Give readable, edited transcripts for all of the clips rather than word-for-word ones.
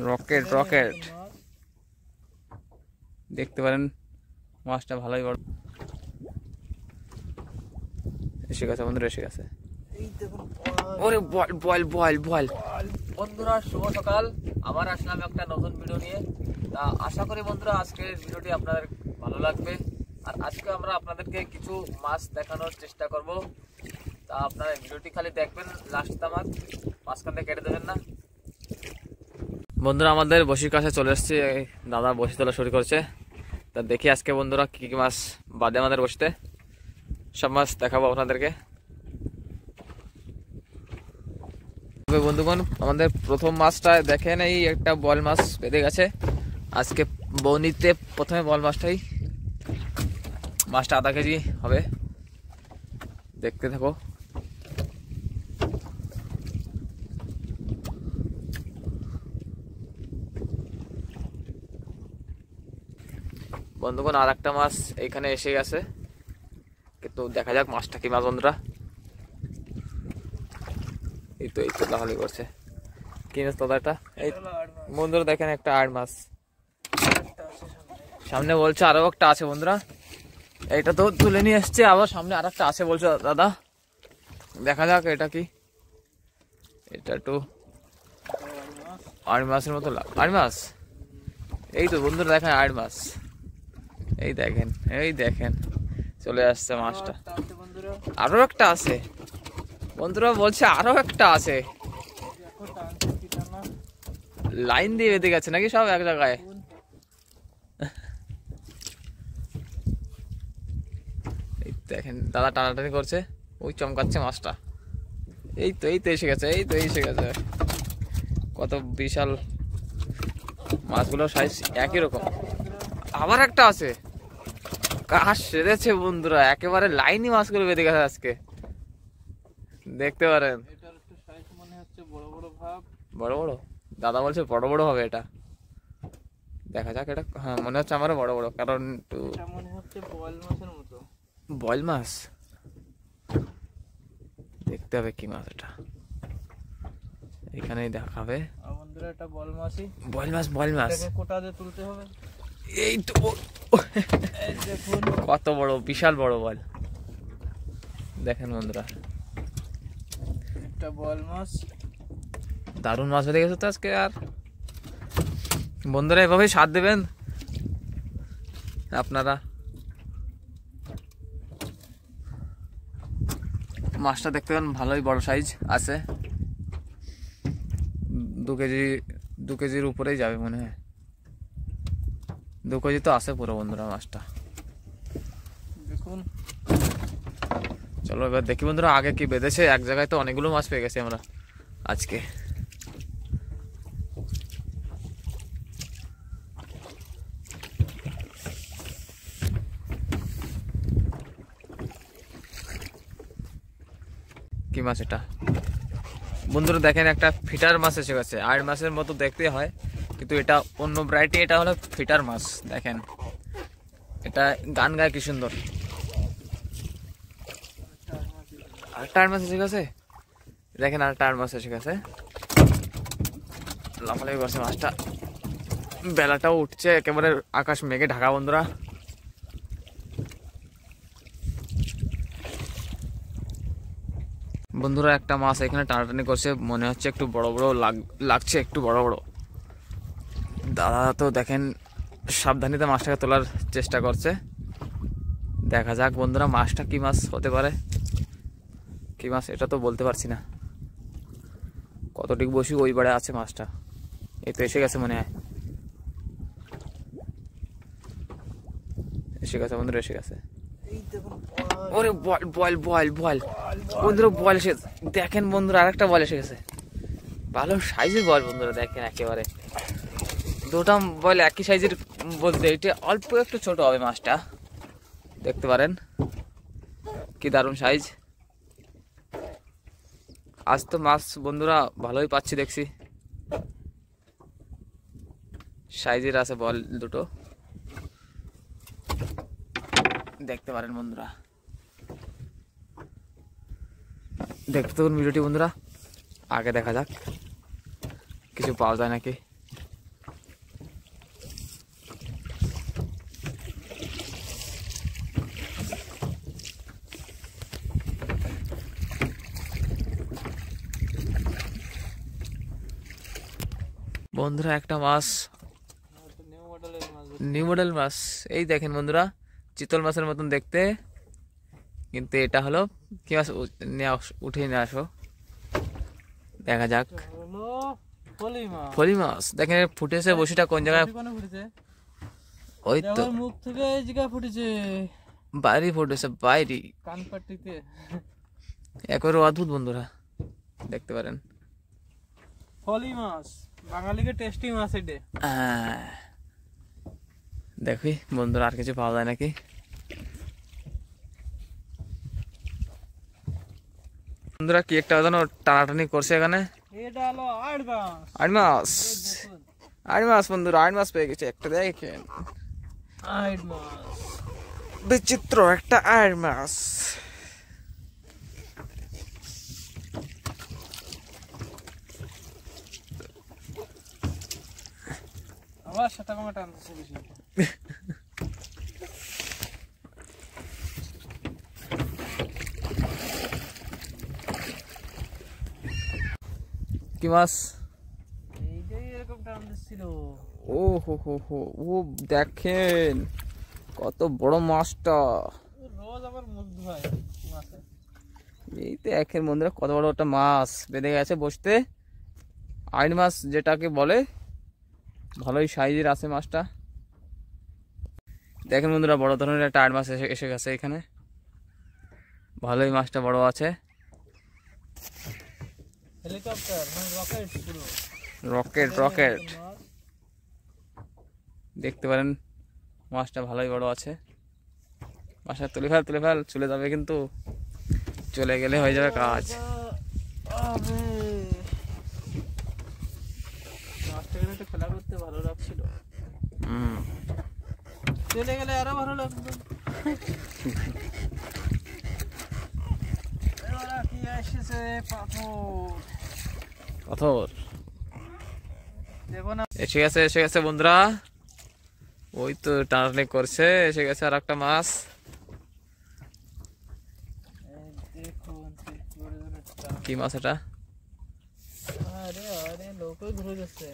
Rocket rocket দেখতে পারেন, মাছটা ভালোই বড় এসে গেছে বন্ধুরা, এসে গেছে। ওরে বল বল বল বল। বন্ধুরা শুভ সকাল, আবার আসলাম একটা নতুন ভিডিও নিয়ে। তা আশা করি বন্ধুরা আজকের ভিডিওটি আপনাদের ভালো লাগবে। আর আজকে আমরা আপনাদেরকে কিছু মাছ দেখানোর চেষ্টা করব। তা আপনারা ভিডিওটি খালি দেখবেন, লাস্ট তামাক মাঝখান থেকে কেটে দেবেন না। বন্ধুরা আমাদের বসির কাছে চলে এসেছি, দাদা বসি তোলা শুরু করছে। তা দেখি আজকে বন্ধুরা কি কি মাছ বাদে আমাদের বসতে, সব মাছ দেখাবো আপনাদেরকে। বন্ধুগণ আমাদের প্রথম মাছটা দেখেন, এই একটা বল মাছ বেঁধে গেছে আজকে বনিতে। প্রথমে বল মাছটাই, মাছটা আধা কেজি হবে, দেখতে থাকো। বন্ধুগণ আর একটা মাছ এইখানে এসে গেছে, কিন্তু দেখা যাক মাছটা কি মাছ। বন্ধুরা এই তো লাহালি করছে, কি মাছ দাদা এটা? এই বন্ধুরা দেখেন একটা আড় মাছ সামনে, বলছে আরো একটা আছে। বন্ধুরা এইটা তো তুলে নিয়ে এসছে, আবার সামনে আর একটা আছে বলছে দাদা, দেখা যাক এটা কি। এটা একটু আড় মাছের মতো আড় মাছ, এই তো বন্ধুরা দেখেন আড় মাছ, এই দেখেন এই দেখেন চলে আসছে মাছটা। আরো একটা আছে বন্ধুরা, বলছে আরো একটা আছে, লাইন দিয়ে বেঁধে গেছে নাকি সব এক জায়গায়। এই দেখেন দাদা টানাটানি করছে, ওই চমকাচ্ছে মাছটা। এই তো এসে গেছে, এই তো এসে গেছে। কত বিশাল মাছগুলো, সাইজ একই রকম। আবার একটা আছে, কাজ সেরেছে বন্ধুরা, একেবারে লাইনই মাছগুলো বেঁধে গেছে আজকে, দেখতে পারেন। বড় বড় দাদা বলছে বড় বড় হবে এটা, দেখা যাক। এটা হ্যাঁ মনে হচ্ছে আমারও বড় বড়, কারণ একটু বয়েল মাছ, দেখতে হবে কি মাছ এটা, এখানেই দেখাবে। বয়েল মাছ এই তো কত বড়, বিশাল বড় বল, দেখেন বন্ধুরা। দারুণ মাছ বেঁধে গেছে তো আজকে। আর বন্ধুরা এভাবেই সাথ দেবেন আপনারা। মাছটা দেখতে পান ভালোই বড় সাইজ আছে, 2 কেজির উপরেই যাবে মনে হয়, 2 কেজি তো আছে পুরো বন্ধুরা মাছটা। দেখুন চলো এবার দেখি বন্ধুরা আগে কি বেঁধেছে। এক জায়গায় তো অনেকগুলো মাছ পেয়ে গেছি আমরা আজকে। কি মাছ এটা বন্ধুরা? দেখেন একটা ফিটার মাছ এসে গেছে, আড় মাছের মতো দেখতে হয় কিন্তু এটা অন্য ভ্যারাইটি, এটা হলো ফিটার মাছ। দেখেন এটা গান গায় কি সুন্দর। আরেকটা আড় মাছ এসে গেছে, দেখেন আরেকটা আড় মাছ এসে গেছে, লাফালাফি করছে মাছটা। বেলাটাও উঠছে, একেবারে আকাশ মেঘে ঢাকা বন্ধুরা। বন্ধুরা একটা মাছ এখানে টানাটানি করছে, মনে হচ্ছে একটু বড় বড় লাগছে, একটু বড় বড়। দাদা তো দেখেন সাবধানীতে মাছটাকে তোলার চেষ্টা করছে, দেখা যাক বন্ধুরা মাছটা কি মাছ হতে পারে। কি মাছ এটা তো বলতে পারছি না, কতটুকু বসি ওই বাড়ে আছে মাছটা। এই তো এসে গেছে মনে হয়, এসে গেছে বন্ধুরা, এসে গেছে। ওরে বল বল বল বল বন্ধুরা, বল এসে দেখেন বন্ধুরা, আরেকটা বল এসে গেছে, ভালো সাইজের বল বন্ধুরা। দেখেন একেবারে দুটা বল একই সাইজের, বলতে এটা অল্প একটু ছোট হবে মাছটা, দেখতে পারেন কি দারুণ সাইজ। আজ তো মাছ বন্ধুরা ভালোই পাচ্ছি, দেখছি সাইজের আছে বল দুটো, দেখতে পারেন বন্ধুরা। দেখতে থাকুন ভিডিওটি বন্ধুরা, আগে দেখা যাক কিছু পাওয়া যায় নাকি। বন্ধুরা একটা মাছ, নিউ মডেল মাছ, এই দেখেন বন্ধুরা, চিতল মাছের মতন দেখতে, কিন্তু এটা হলো কি মাছ, উঠে নিয়ে আসো, দেখা যাক। ফলি মাছ দেখেন ফুটেছে, বসিটা কোন জায়গায়, ওই তো মুখ থেকে জিগা ফুটেছে, বাইরে ফুটেছে, বাইরে কানপাটিতে। একেবারে অদ্ভুত বন্ধুরা, দেখতে পারেন ফলি মাছ, বাঙালিকে টেস্টি মাছ এটা। দেখি বন্ধুরা আর কিছু পাওয়া যায় নাকি। বন্ধুরা কি একটা যেন টানাটানি করছে এখানে, এটা হলো আড় মাছ। আড় মাছ, আড় মাছ বন্ধুরা, আড় মাছ পেয়ে গেছে একটা, দেখেন আড় মাছ, বিচিত্র একটা আড় মাছ। আবার সাথে কমে টানতেছে বেশি। কি মাছ, এইটাই এরকম টানতেছিল। ও হো হো হো, ও দেখেন কত বড় মাছটা, রোজ আবার মুখ ধোয় মাছে। এই তো দেখেন বন্ধুরা কত বড় একটা মাছ বেঁধে গেছে বসতে, আড় মাছ যেটাকে বলে, ভালোই সাইজের আছে মাছটা। দেখেন বন্ধুরা বড় ধরনের একটা আড় মাছ এসে গেছে এখানে, ভালোই মাছটা বড় আছে। হেলিকপ্টার মানে রকেট, পুরো রকেট রকেট, দেখতে পারেন মাছটা ভালোই বড় আছে। মাছটা তুলে ফেল চলে যাবে, কিন্তু চলে গেলে হয়ে যাবে কাজ। মাছটাকে একটু খেলা করতে ভালো লাগছিল, চলে গেলে আরো ভালো লাগতো। কি আসছে, পাথর দেখো না, এসে গেছে বন্ধুরা, ওই তো টানাটানি করছে, এসে গেছে আর একটা মাছ। কি মাছ এটা, আরে আরে লোকে ঘুরে যাচ্ছে।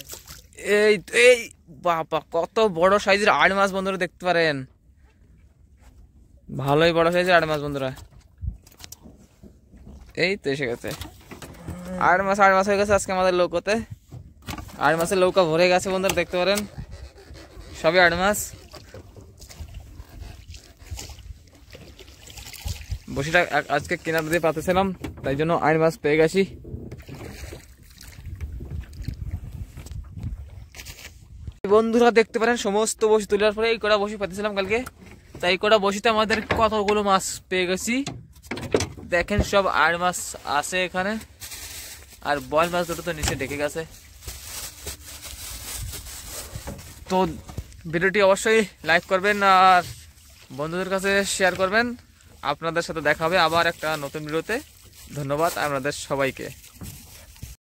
এই এই বাবা কত বড় সাইজের আড় মাছ বন্ধুরা, দেখতে পারেন ভালোই বড় সাইজের আড় মাছ বন্ধুরা। এই তো এসে গেছে আড় মাছ হয়ে গেছে আজকে আমাদের নৌকোতে, আড় মাছের নৌকা ভরে গেছে বন্ধুরা, দেখতে পারেন সবই আড় মাছ। বসিটা আজকে কিনার দিয়ে পাতেছিলাম, তাই জন্য আড় মাছ পেয়ে গেছি। বন্ধুরা দেখতে পারেন সমস্ত বসি তোলার পরে এই কটা বসি পাতেছিলাম কালকে, তাই এই কটা বসিতে আমাদের কতগুলো মাছ পেয়ে গেছি। দেখেন সব আড় মাছ আছে এখানে, আর বল মাছ দুটো তো নিচে ঢেকে গেছে। তো ভিডিওটি অবশ্যই লাইক করবেন আর বন্ধুদের কাছে শেয়ার করবেন। আপনাদের সাথে দেখা হবে আবার একটা নতুন ভিডিওতে। ধন্যবাদ আপনাদের সবাইকে।